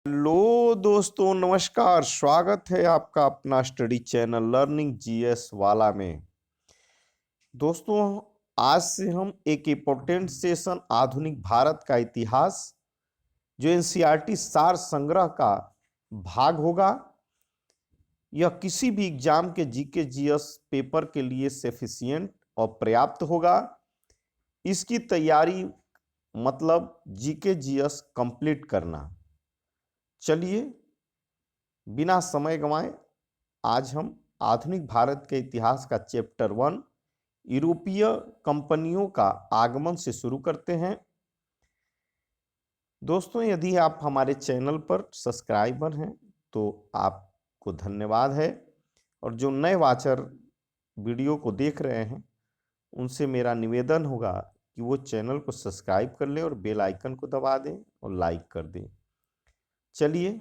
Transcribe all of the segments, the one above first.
Hello दोस्तों, नमस्कार। स्वागत है आपका अपना स्टडी चैनल लर्निंग जीएस वाला में। दोस्तों, आज से हम एक इम्पोर्टेंट सेशन आधुनिक भारत का इतिहास जो एनसीईआरटी सार संग्रह का भाग होगा। यह किसी भी एग्जाम के जीके जीएस पेपर के लिए सफिशिएंट और पर्याप्त होगा। इसकी तैयारी मतलब जीके जीएस कंप्लीट करना। चलिए बिना समय गंवाए आज हम आधुनिक भारत के इतिहास का चैप्टर 1 यूरोपीय कंपनियों का आगमन से शुरू करते हैं। दोस्तों, यदि आप हमारे चैनल पर सब्सक्राइबर हैं तो आपको धन्यवाद है, और जो नए वाचर वीडियो को देख रहे हैं उनसे मेरा निवेदन होगा कि वो चैनल को सब्सक्राइब कर लें और बेल आइकन को दबा दें और लाइक कर दें। चलिए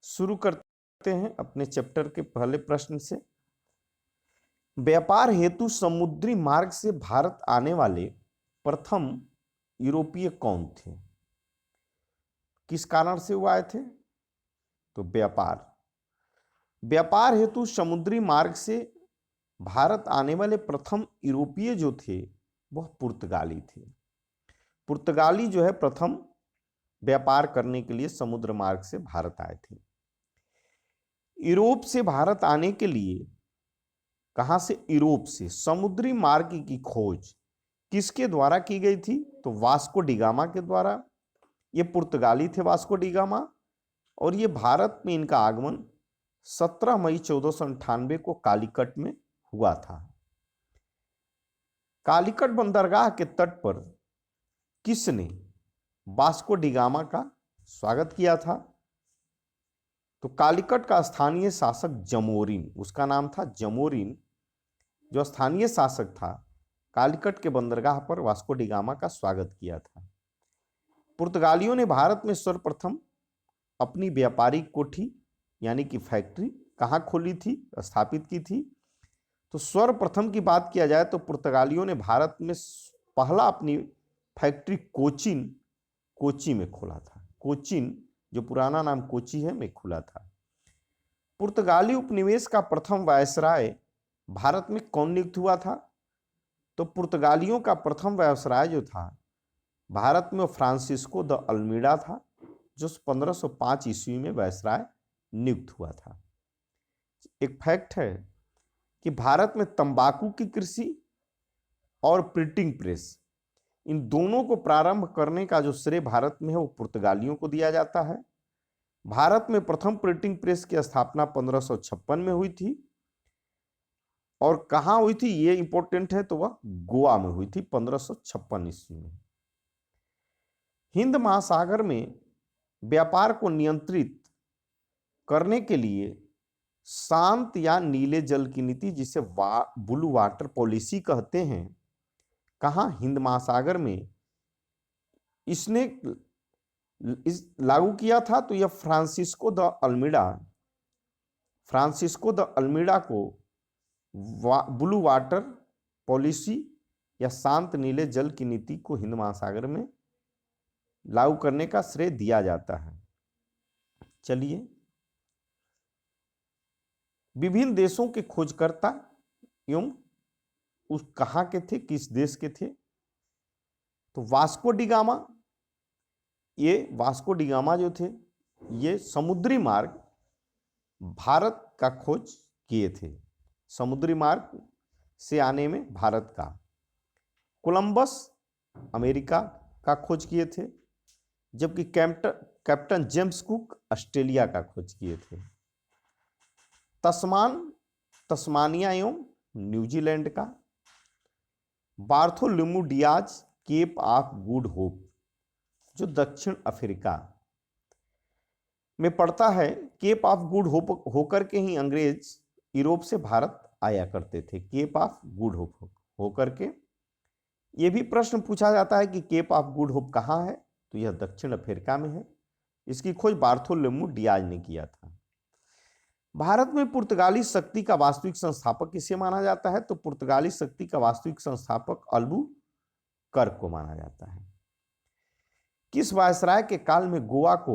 शुरू करते हैं अपने चैप्टर के पहले प्रश्न से। व्यापार हेतु समुद्री मार्ग से भारत आने वाले प्रथम यूरोपीय कौन थे? किस कारण से वो आए थे? तो व्यापार हेतु समुद्री मार्ग से भारत आने वाले प्रथम यूरोपीय जो थे वह पुर्तगाली थे। पुर्तगाली जो है प्रथम व्यापार करने के लिए समुद्र मार्ग से भारत आए थे। यूरोप से भारत आने के लिए, कहां से? यूरोप से समुद्री मार्ग की खोज किसके द्वारा की गई थी? तो वास्को डिगामा के द्वारा। ये पुर्तगाली थे वास्को डिगामा, और ये भारत में इनका आगमन 17 मई 1498 को कालीकट में हुआ था। कालीकट बंदरगाह के तट पर किसने वास्को डिगामा का स्वागत किया था? तो कालीकट का स्थानीय शासक जमोरिन, उसका नाम था जमोरिन, जो स्थानीय शासक था, कालीकट के बंदरगाह पर वास्को डिगामा का स्वागत किया था। पुर्तगालियों ने भारत में सर्वप्रथम अपनी व्यापारिक कोठी यानी कि फैक्ट्री कहाँ खोली थी, स्थापित की थी? तो सर्वप्रथम की बात किया जाए तो पुर्तगालियों ने भारत में पहला अपनी फैक्ट्री कोची में खोला था। कोचीन, जो पुराना नाम कोची है, में खुला था। पुर्तगाली उपनिवेश का प्रथम वायसराय भारत में कौन नियुक्त हुआ था? तो पुर्तगालियों का प्रथम वायसराय जो था भारत में, फ्रांसिस्को द अल्मीडा था, जो 1505 ईस्वी में वायसराय नियुक्त हुआ था। एक फैक्ट है कि भारत में तंबाकू की कृषि और प्रिंटिंग प्रेस, इन दोनों को प्रारंभ करने का जो श्रेय भारत में है वो पुर्तगालियों को दिया जाता है। भारत में प्रथम प्रिंटिंग प्रेस की स्थापना 1556 में हुई थी, और कहां हुई थी ये इंपॉर्टेंट है, तो वह गोवा में हुई थी 1556 ईस्वी में। हिंद महासागर में व्यापार को नियंत्रित करने के लिए शांत या नीले जल की नीति, जिसे ब्लू वाटर पॉलिसी कहते हैं, कहां? हिंद महासागर में इसने लागू किया था। तो यह फ्रांसिस्को द अल्मीडा को ब्लू वाटर पॉलिसी या शांत नीले जल की नीति को हिंद महासागर में लागू करने का श्रेय दिया जाता है। चलिए, विभिन्न देशों के खोजकर्ता एवं उस कहां के थे, किस देश के थे? तो वास्को डिगामा जो थे, ये समुद्री मार्ग भारत का खोज किए थे। समुद्री मार्ग से आने में भारत का। कोलंबस अमेरिका का खोज किए थे, जबकि कैप्टन जेम्स कुक ऑस्ट्रेलिया का खोज किए थे। तस्मानिया एवं न्यूजीलैंड का। Bartholomew Diaz Cape of Good Hope, जो दक्षिण अफ्रीका में पड़ता है। केप ऑफ गुड होप होकर के ही अंग्रेज यूरोप से भारत आया करते थे। केप ऑफ गुड होप होकर के। यह भी प्रश्न पूछा जाता है कि केप ऑफ गुड होप कहाँ है, तो यह दक्षिण अफ्रीका में है। इसकी खोज बार्थोलोम्यू डियाज ने किया था। भारत में पुर्तगाली शक्ति का वास्तविक संस्थापक किसे माना जाता है? तो पुर्तगाली शक्ति का वास्तविक संस्थापक अल्बुकर्क को माना जाता है। किस वायसराय के काल में गोवा को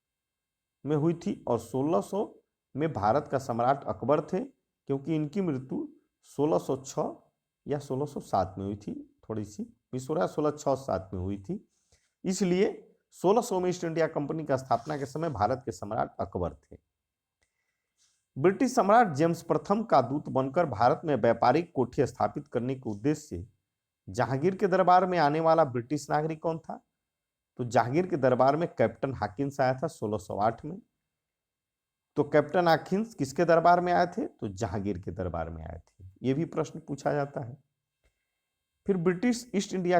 में हुई थी और 1600 में भारत का सम्राट अकबर थे, क्योंकि इनकी मृत्यु 1606 या 1607 में हुई थी, थोड़ी सी मिस हो रहा है, 1606-7 में हुई थी। इसलिए 1600 में ईस्ट इंडिया कंपनी का स्थापना के समय भारत के सम्राट अकबर थे। ब्रिटिश सम्राट जेम्स प्रथम का दूत बनकर भारत में व्यापारिक कोठी स्थापित करने के उद्देश्य से जहांगीर के दरबार में आने वाला ब्रिटिश नागरिक कौन था? तो जहांगीर के दरबार में कैप्टन हाकिंस आया था 1608 में। तो कैप्टन हाकिंस किसके दरबार में आए थे? तो जहांगीर के दरबार में आए थे। यह भी प्रश्न पूछा जाता है। फिर ब्रिटिश ईस्ट इंडिया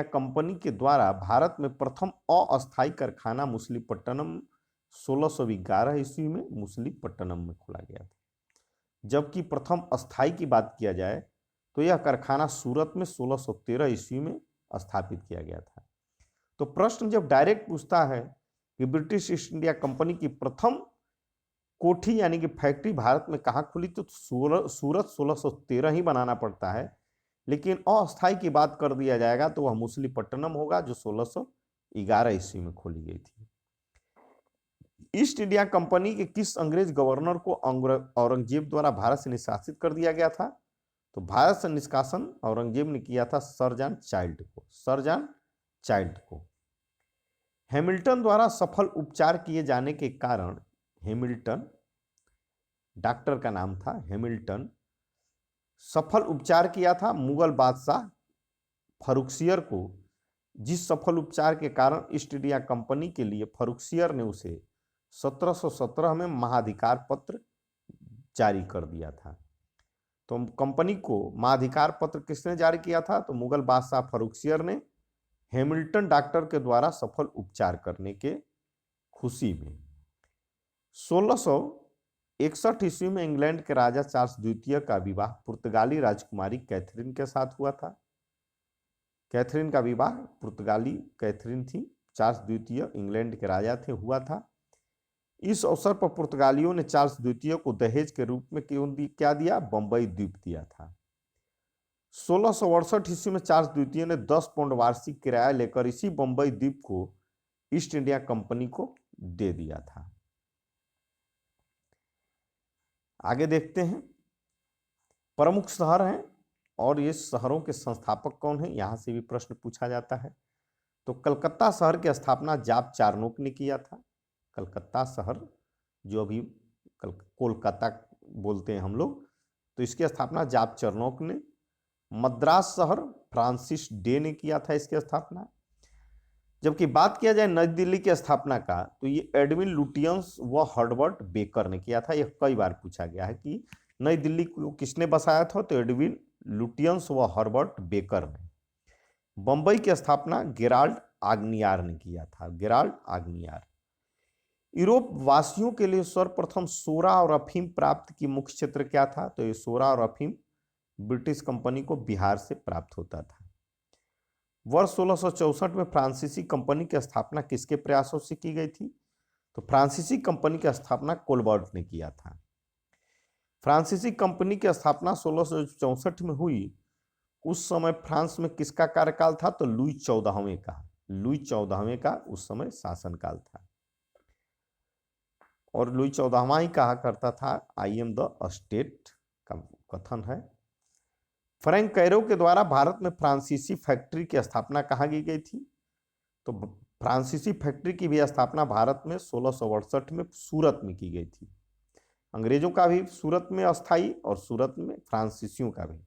कंपनी के द्वारा भारत में प्रथम अस्थायी कारखाना मुसलीपट्टनम 1611 ईस्वी में मुसलीपट्टनम में खोला गया था। जबकि प्रथम अस्थायी की बात किया जाए तो यह कारखाना सूरत में 1613 ईस्वी में स्थापित किया गया था। तो प्रश्न जब डायरेक्ट पूछता है कि ब्रिटिश ईस्ट इंडिया कंपनी की प्रथम कोठी यानी कि फैक्ट्री भारत में कहाँ खुली, तो सूरत 1613 ही बनाना पड़ता है। लेकिन अस्थायी की बात कर दिया जाएगा तो वह मुसलीपट्टनम होगा, जो 1611 ईस्वी में खोली गई थी। ईस्ट इंडिया कंपनी के किस अंग्रेज गवर्नर को औरंगजेब द्वारा भारत से निष्कासित कर दिया गया था? तो भारत से निष्कासन औरंगजेब ने किया था सर जॉन चाइल्ड को। हैमिल्टन द्वारा सफल उपचार किए जाने के कारण, हैमिल्टन डॉक्टर का नाम था, हैमिल्टन सफल उपचार किया था मुगल बादशाह फर्रुखसियर को, जिस सफल उपचार के कारण ईस्ट इंडिया कंपनी के लिए फर्रुखसियर ने उसे 1717 में महाधिकार पत्र जारी कर दिया था। तो कंपनी को महाधिकार पत्र किसने जारी किया था? तो मुगल बादशाह फर्रुखसियर ने हैमिल्टन डॉक्टर के द्वारा सफल उपचार करने के खुशी में। 1661 ईस्वी में इंग्लैंड के राजा चार्ल्स द्वितीय का विवाह पुर्तगाली राजकुमारी कैथरीन के साथ हुआ था। कैथरीन का विवाह पुर्तगाली कैथरीन थी, चार्ल्स द्वितीय इंग्लैंड के राजा थे, हुआ था। इस अवसर पर पुर्तगालियों ने चार्ल्स द्वितीय को दहेज के रूप में क्या दिया? बंबई द्वीप दिया था। 1668 ईस्वी में चार्ल्स द्वितीय ने 10 पाउंड वार्षिक किराया लेकर इसी बंबई द्वीप को ईस्ट इंडिया कंपनी को दे दिया था। आगे देखते हैं, प्रमुख शहर हैं और ये शहरों के संस्थापक कौन हैं, यहां से भी प्रश्न पूछा जाता है। तो कलकत्ता शहर की स्थापना जाप चारनोक ने किया था। कलकत्ता शहर, जो अभी कोलकाता बोलते हैं हम लोग, तो इसकी स्थापना जाप चारनोक ने। मद्रास शहर फ्रांसिस डे ने किया था इसकी स्थापना। जबकि बात किया जाए नई दिल्ली की स्थापना का, तो ये एडविन लुटियंस व हर्बर्ट बेकर ने किया था। यह कई बार पूछा गया है कि नई दिल्ली को किसने बसाया था, तो एडविन लुटियंस व हर्बर्ट बेकर ने। बंबई की स्थापना गेराल्ड आग्नियार ने किया था, गेराल्ड आग्नियार। यूरोप वासियों के लिए सर्वप्रथम सोरा और अफीम प्राप्त की मुख्य क्षेत्र क्या था? तो ये सोरा और अफीम ब्रिटिश कंपनी को बिहार से प्राप्त होता था। वर्ष 1664 में फ्रांसीसी कंपनी की स्थापना किसके प्रयासों से की गई थी? तो फ्रांसीसी कंपनी की स्थापना कोलबर्ट ने किया था। फ्रांसीसी कंपनी की स्थापना 1664 में हुई। उस समय फ्रांस में किसका कार्यकाल था? तो लुई 14वें का उस समय शासनकाल था। और लुई 14वां ही कहा करता था आई एम द स्टेट का कथन है। फ्रैंक कैरो के द्वारा भारत में फ्रांसीसी फैक्ट्री की स्थापना कहाँ की गई थी? तो फ्रांसीसी फैक्ट्री की भी स्थापना भारत में 1668 में सूरत में की गई थी। अंग्रेजों का भी सूरत में अस्थायी और सूरत में फ्रांसीसियों का भी।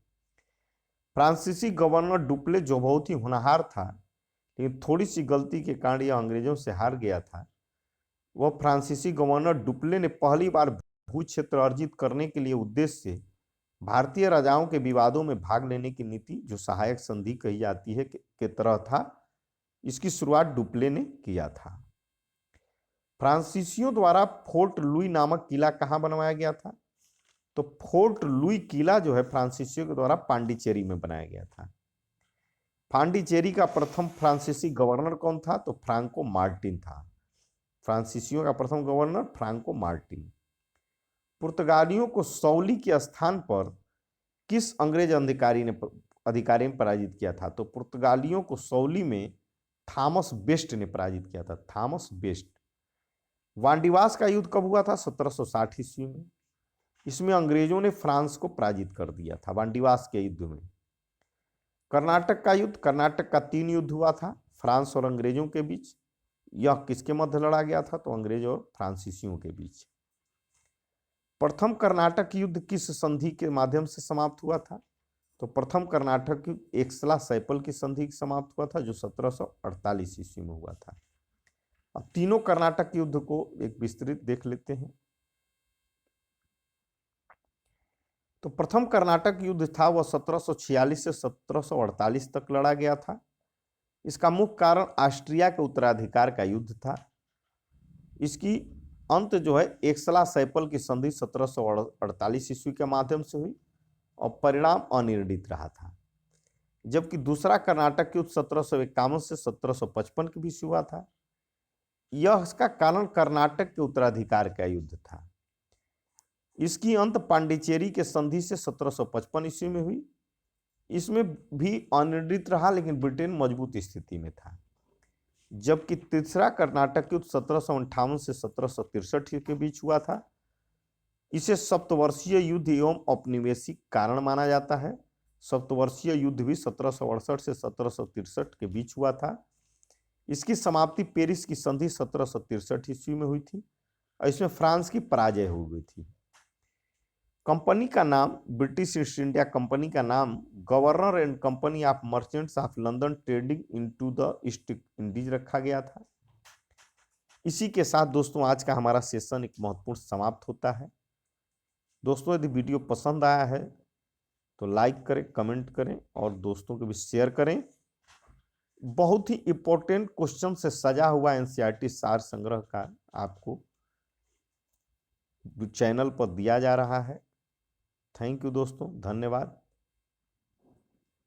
फ्रांसीसी गवर्नर डुप्ले, जो बहुत ही होनहार था लेकिन थोड़ी सी गलती के कारण यह अंग्रेजों से हार गया था, वह फ्रांसीसी गवर्नर डुप्ले ने पहली बार भू क्षेत्र अर्जित करने के लिए उद्देश्य से भारतीय राजाओं के विवादों में भाग लेने की नीति, जो सहायक संधि कही जाती है, के तरह था, इसकी शुरुआत डुप्ले ने किया था। फ्रांसीसियों द्वारा फोर्ट लुई नामक किला कहां बनवाया गया था? तो फोर्ट लुई किला जो है फ्रांसीसियों के द्वारा पांडिचेरी में बनाया गया था। पांडिचेरी का प्रथम फ्रांसीसी गवर्नर कौन था? तो फ्रांको मार्टिन था। फ्रांसीसियों का प्रथम गवर्नर फ्रांको मार्टिन। पुर्तगालियों को सौली के स्थान पर किस अंग्रेज अधिकारी ने पराजित किया था? तो पुर्तगालियों को सौली में थॉमस बेस्ट ने पराजित किया था, थॉमस बेस्ट। वांडीवास का युद्ध कब हुआ था? 1760 ईस्वी में। इसमें अंग्रेजों ने फ्रांस को पराजित कर दिया था वांडीवास के युद्ध में। कर्नाटक का युद्ध, कर्नाटक का 3 युद्ध हुआ था फ्रांस और अंग्रेजों के बीच। यह किसके मध्य लड़ा गया था? तो अंग्रेज और फ्रांसीसियों के बीच। प्रथम कर्नाटक युद्ध किस संधि के माध्यम से समाप्त हुआ था? तो प्रथम कर्नाटक युद्ध एक्सला-सैपल की संधि से समाप्त हुआ था, जो 1748 ईस्वी में हुआ था। अब तीनों कर्नाटक युद्ध को एक विस्तृत देख लेते हैं। तो प्रथम कर्नाटक युद्ध था वह 1746 से 1748 तक लड़ा गया था। इसका मुख्य कारण ऑस्ट्रिया के उत्तराधिकार का युद्ध था। इसकी अंत जो है एक्सला-सैपल की संधि 1748 ईस्वी के माध्यम से हुई और परिणाम अनिर्णित रहा था। जबकि दूसरा कर्नाटक युद्ध 1751 से 1755 के बीच हुआ था। यह इसका कारण कर्नाटक के उत्तराधिकार का युद्ध था। इसकी अंत पांडिचेरी के संधि से 1755 ईस्वी में हुई। इसमें भी अनिर्णित रहा, लेकिन ब्रिटेन मजबूत स्थिति में था। जबकि तीसरा कर्नाटक युद्ध 1758 से 1763 के बीच हुआ था। इसे सप्तवर्षीय युद्ध एवं औपनिवेशिक कारण माना जाता है। सप्तवर्षीय युद्ध भी 1768 से 1763 के बीच हुआ था। इसकी समाप्ति पेरिस की संधि 1763 ईस्वी में हुई थी और इसमें फ्रांस की पराजय हो गई थी। कंपनी का नाम, ब्रिटिश ईस्ट इंडिया कंपनी का नाम governor and company of merchants of London trading into the east Indies रखा गया था। इसी के साथ दोस्तों आज का हमारा सेशन एक महत्वपूर्ण समाप्त होता है। दोस्तों यदि वीडियो पसंद आया है तो लाइक करें, कमेंट करें और दोस्तों को भी शेयर करें। बहुत ही इंपॉर्टेंट क्वेश्चन से सजा हुआ एनसीईआरटी सार संग्रह का आपको चैनल पर दिया जा रहा है। थैंक यू दोस्तों, धन्यवाद।